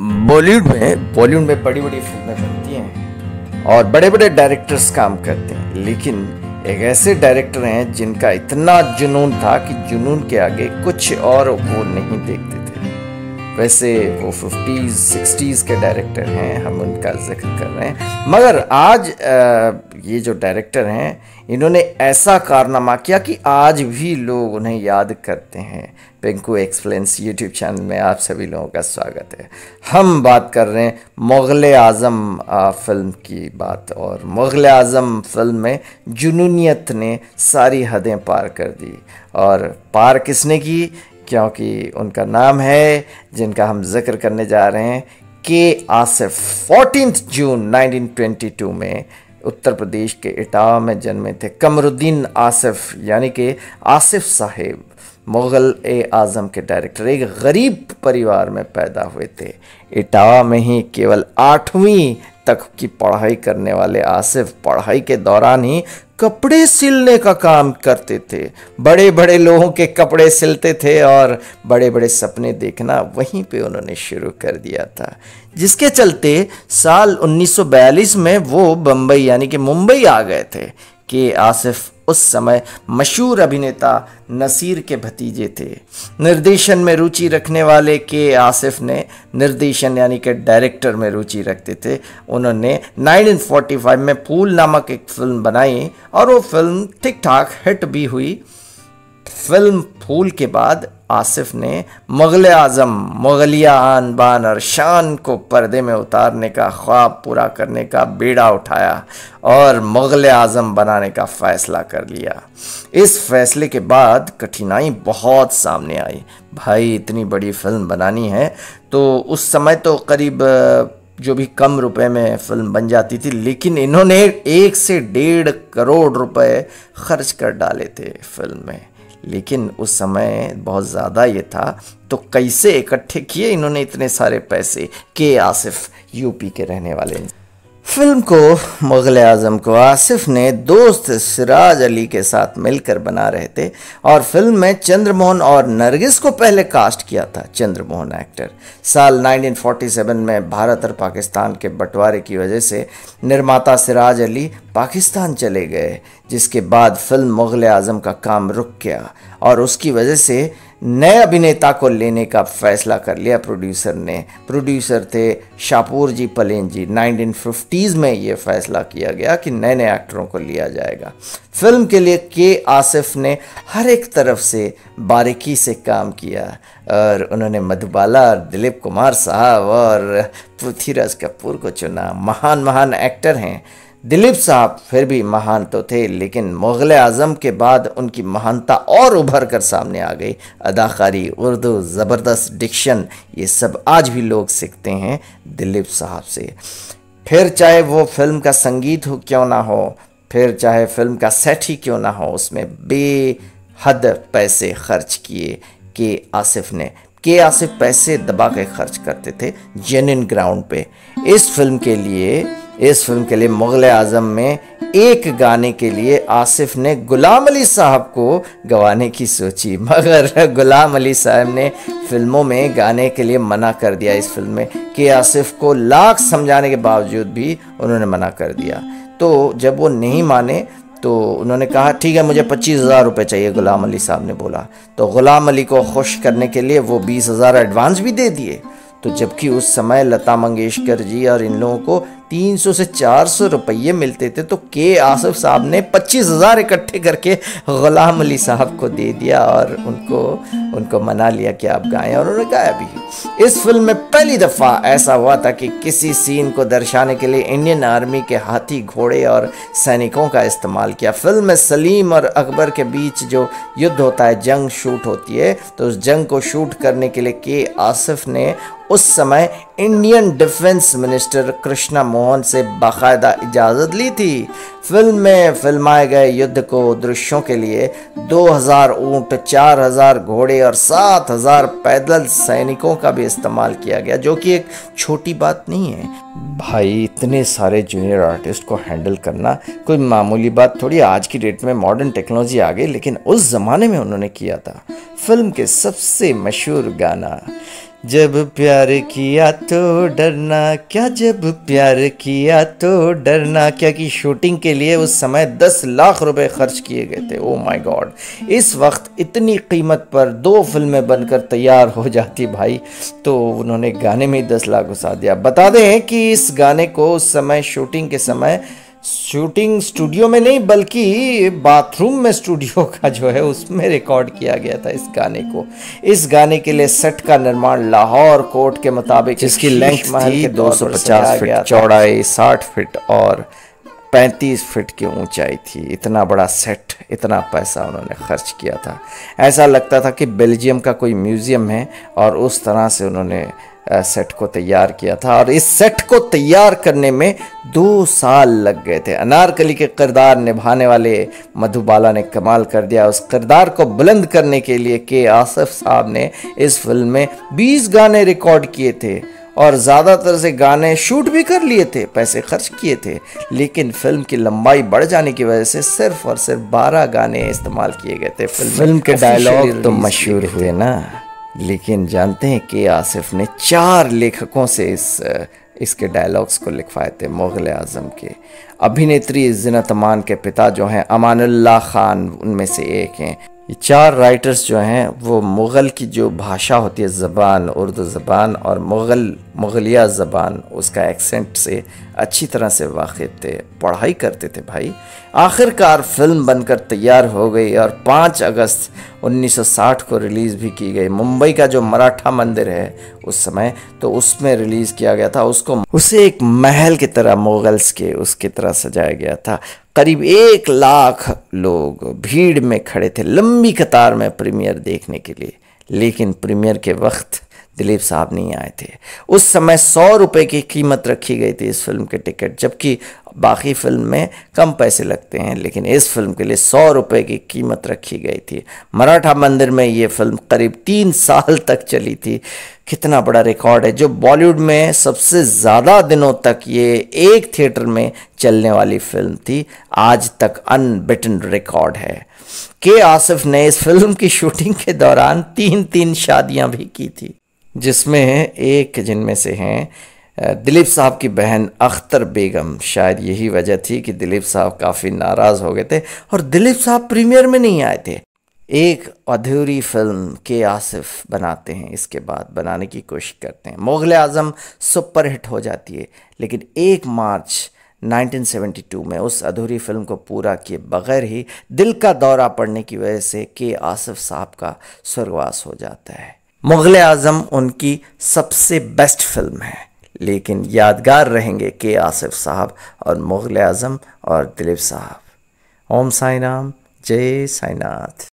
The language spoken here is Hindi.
बॉलीवुड में बड़ी बड़ी फिल्में बनती हैं और बड़े बड़े डायरेक्टर्स काम करते हैं, लेकिन एक ऐसे डायरेक्टर हैं जिनका इतना जुनून था कि जुनून के आगे कुछ और वो नहीं देखते थे। वैसे वो 50s 60s के डायरेक्टर हैं, हम उनका जिक्र कर रहे हैं। मगर आज ये जो डायरेक्टर हैं, इन्होंने ऐसा कारनामा किया कि आज भी लोग उन्हें याद करते हैं। पिंकू एक्सप्लेन्स यूट्यूब चैनल में आप सभी लोगों का स्वागत है। हम बात कर रहे हैं मुग़ल आज़म फिल्म की बात, और मुग़ल आज़म फिल्म में जुनूनियत ने सारी हदें पार कर दी। और पार किसने की? क्योंकि उनका नाम है जिनका हम जिक्र करने जा रहे हैं, के आसिफ। 14 जून 1922 में उत्तर प्रदेश के इटावा में जन्मे थे कमरुद्दीन आसिफ, यानी कि आसिफ साहिब मुग़ल आज़म के डायरेक्टर। एक गरीब परिवार में पैदा हुए थे। इटावा में ही केवल 8वीं तक की पढ़ाई करने वाले आसिफ पढ़ाई के दौरान ही कपड़े सिलने का काम करते थे। बड़े बड़े लोगों के कपड़े सिलते थे और बड़े बड़े सपने देखना वहीं पे उन्होंने शुरू कर दिया था, जिसके चलते साल 1942 में वो बम्बई यानी कि मुंबई आ गए थे। के आसिफ उस समय मशहूर अभिनेता नसीर के भतीजे थे। निर्देशन में रुचि रखने वाले के आसिफ ने निर्देशन यानी कि डायरेक्टर में रुचि रखते थे। उन्होंने 1945 में फूल नामक एक फिल्म बनाई और वो फिल्म ठीक ठाक हिट भी हुई। फिल्म फूल के बाद आसिफ ने मुग़ल आज़म, मुग़लिया आन बान और शान को पर्दे में उतारने का ख्वाब पूरा करने का बीड़ा उठाया और मुग़ल आज़म बनाने का फ़ैसला कर लिया। इस फैसले के बाद कठिनाई बहुत सामने आई। भाई, इतनी बड़ी फिल्म बनानी है तो उस समय तो करीब जो भी कम रुपए में फिल्म बन जाती थी, लेकिन इन्होंने 1 से 1.5 करोड़ रुपए खर्च कर डाले थे फिल्म में। लेकिन उस समय बहुत ज़्यादा ये था, तो कैसे इकट्ठे किए इन्होंने इतने सारे पैसे? के आसिफ यूपी के रहने वाले। फिल्म को मुग़ल आज़म को आसिफ ने दोस्त सिराज अली के साथ मिलकर बना रहे थे और फिल्म में चंद्रमोहन और नरगिस को पहले कास्ट किया था। चंद्रमोहन एक्टर। साल 1947 में भारत और पाकिस्तान के बंटवारे की वजह से निर्माता सिराज अली पाकिस्तान चले गए, जिसके बाद फिल्म मुग़ल आज़म का काम रुक गया और उसकी वजह से नए अभिनेता को लेने का फैसला कर लिया प्रोड्यूसर ने। प्रोड्यूसर थे शाहपुर जी पलेन जी। 1950s में ये फैसला किया गया कि नए नए एक्टरों को लिया जाएगा। फिल्म के लिए के आसिफ ने हर एक तरफ से बारीकी से काम किया और उन्होंने मधुबाला और दिलीप कुमार साहब और पृथ्वीराज कपूर को चुना। महान एक्टर हैं। दिलीप साहब फिर भी महान तो थे, लेकिन मुग़ल आज़म के बाद उनकी महानता और उभर कर सामने आ गई। अदाकारी, उर्दू, ज़बरदस्त डिक्शन, ये सब आज भी लोग सीखते हैं दिलीप साहब से। फिर चाहे वो फिल्म का संगीत हो क्यों ना हो, फिर चाहे फिल्म का सेट ही क्यों ना हो, उसमें बेहद पैसे खर्च किए के आसिफ ने। के आसिफ पैसे दबा के खर्च करते थे जेन्युइन ग्राउंड पे। इस फिल्म के लिए मुग़ल आज़म में एक गाने के लिए आसिफ ने गुलाम अली साहब को गवाने की सोची, मगर गुलाम अली साहब ने फिल्मों में गाने के लिए मना कर दिया। इस फिल्म में के आसिफ को लाख समझाने के बावजूद भी उन्होंने मना कर दिया। तो जब वो नहीं माने तो उन्होंने कहा ठीक है, मुझे 25,000 रुपये चाहिए, गुलाम अली साहब ने बोला। तो गुलाम अली को खुश करने के लिए वो 20,000 एडवांस भी दे दिए। तो जबकि उस समय लता मंगेशकर जी और इन लोगों को 300 से 400 रुपये मिलते थे, तो के आसिफ साहब ने 25,000 इकट्ठे करके गुलाम अली साहब को दे दिया और उनको मना लिया कि आप गाएं, और उन्होंने गाया भी। इस फिल्म में पहली दफ़ा ऐसा हुआ था कि किसी सीन को दर्शाने के लिए इंडियन आर्मी के हाथी, घोड़े और सैनिकों का इस्तेमाल किया। फिल्म में सलीम और अकबर के बीच जो युद्ध होता है, जंग शूट होती है, तो उस जंग को शूट करने के लिए के आसिफ ने उस समय Indian defence minister Krishna Mohan से बाकायदा इजाज़त ली थी। फिल्म में फिल्माए गए युद्ध को दृश्यों के लिए 2000 ऊंट, 4000 घोड़े और 7000 पैदल सैनिकों का भी इस्तेमाल किया गया, जो कि एक छोटी बात नहीं है। भाई, इतने सारे जूनियर आर्टिस्ट को हैंडल करना कोई मामूली बात थोड़ी। आज की डेट में मॉडर्न टेक्नोलॉजी आ गई, लेकिन उस ज़माने में उन्होंने किया था। फिल्म के सबसे मशहूर गाना जब प्यार किया तो डरना क्या, जब प्यार किया तो डरना क्या की शूटिंग के लिए उस समय 10 लाख रुपए खर्च किए गए थे। ओ माय गॉड, इस वक्त इतनी कीमत पर 2 फिल्में बनकर तैयार हो जाती भाई, तो उन्होंने गाने में ही 10 लाख घुसा दिया। बता दें कि इस गाने को उस समय शूटिंग के समय शूटिंग स्टूडियो में नहीं बल्कि बाथरूम में स्टूडियो का जो है उसमें रिकॉर्ड किया गया था इस गाने को। इस गाने के लिए सेट का निर्माण लाहौर कोर्ट के मुताबिक, जिसकी लेंथ थी 250 फीट, चौड़ाई 60 फीट और 35 फीट की ऊंचाई थी। इतना बड़ा सेट, इतना पैसा उन्होंने खर्च किया था, ऐसा लगता था कि बेल्जियम का कोई म्यूजियम है, और उस तरह से उन्होंने सेट को तैयार किया था। और इस सेट को तैयार करने में 2 साल लग गए थे। अनारकली के किरदार निभाने वाले मधुबाला ने कमाल कर दिया। उस किरदार को बुलंद करने के लिए के आसिफ साहब ने इस फिल्म में 20 गाने रिकॉर्ड किए थे और ज़्यादातर से गाने शूट भी कर लिए थे, पैसे खर्च किए थे, लेकिन फिल्म की लंबाई बढ़ जाने की वजह से सिर्फ और सिर्फ 12 गाने इस्तेमाल किए गए थे। फिल्म के डायलॉग तो मशहूर हुए ना, लेकिन जानते हैं कि आसिफ ने 4 लेखकों से इसके डायलॉग्स को लिखवाए थे। मुग़ल आज़म के अभिनेत्री ज़ीनत अमान के पिता जो हैं अमानुल्लाह खान उनमें से एक हैं। ये 4 राइटर्स जो हैं वो मुग़ल की जो भाषा होती है ज़बान, उर्दू ज़बान और मुग़लिया ज़बान, उसका एक्सेंट से अच्छी तरह से वाकिफ़ थे, पढ़ाई करते थे भाई। आखिरकार फिल्म बनकर तैयार हो गई और 5 अगस्त 1960 को रिलीज़ भी की गई। मुंबई का जो मराठा मंदिर है उस समय, तो उसमें रिलीज़ किया गया था। उसे एक महल की तरह, मुग़ल्स के उसकी तरह सजाया गया था। करीब 1 लाख लोग भीड़ में खड़े थे, लंबी कतार में प्रीमियर देखने के लिए, लेकिन प्रीमियर के वक्त दिलीप साहब नहीं आए थे। उस समय 100 रुपये की कीमत रखी गई थी इस फिल्म के टिकट, जबकि बाकी फिल्म में कम पैसे लगते हैं, लेकिन इस फिल्म के लिए 100 रुपये की कीमत रखी गई थी। मराठा मंदिर में ये फिल्म करीब 3 साल तक चली थी। कितना बड़ा रिकॉर्ड है, जो बॉलीवुड में सबसे ज़्यादा दिनों तक ये एक थिएटर में चलने वाली फिल्म थी, आज तक अनबिटन रिकॉर्ड है। के आसिफ ने इस फिल्म की शूटिंग के दौरान 3 शादियां भी की थी, जिसमें एक जिनमें से हैं दिलीप साहब की बहन अख्तर बेगम। शायद यही वजह थी कि दिलीप साहब काफ़ी नाराज़ हो गए थे और दिलीप साहब प्रीमियर में नहीं आए थे। एक अधूरी फिल्म के आसिफ बनाते हैं, इसके बाद बनाने की कोशिश करते हैं। मुग़ल आज़म सुपरहिट हो जाती है, लेकिन 1 मार्च 1972 में उस अधूरी फिल्म को पूरा किए बगैर ही दिल का दौरा पड़ने की वजह से के आसिफ साहब का स्वर्गवास हो जाता है। मुग़ल आज़म उनकी सबसे बेस्ट फिल्म है, लेकिन यादगार रहेंगे के आसिफ साहब और मुग़ल आज़म और दिलीप साहब। ओम साई राम, जय साईनाथ।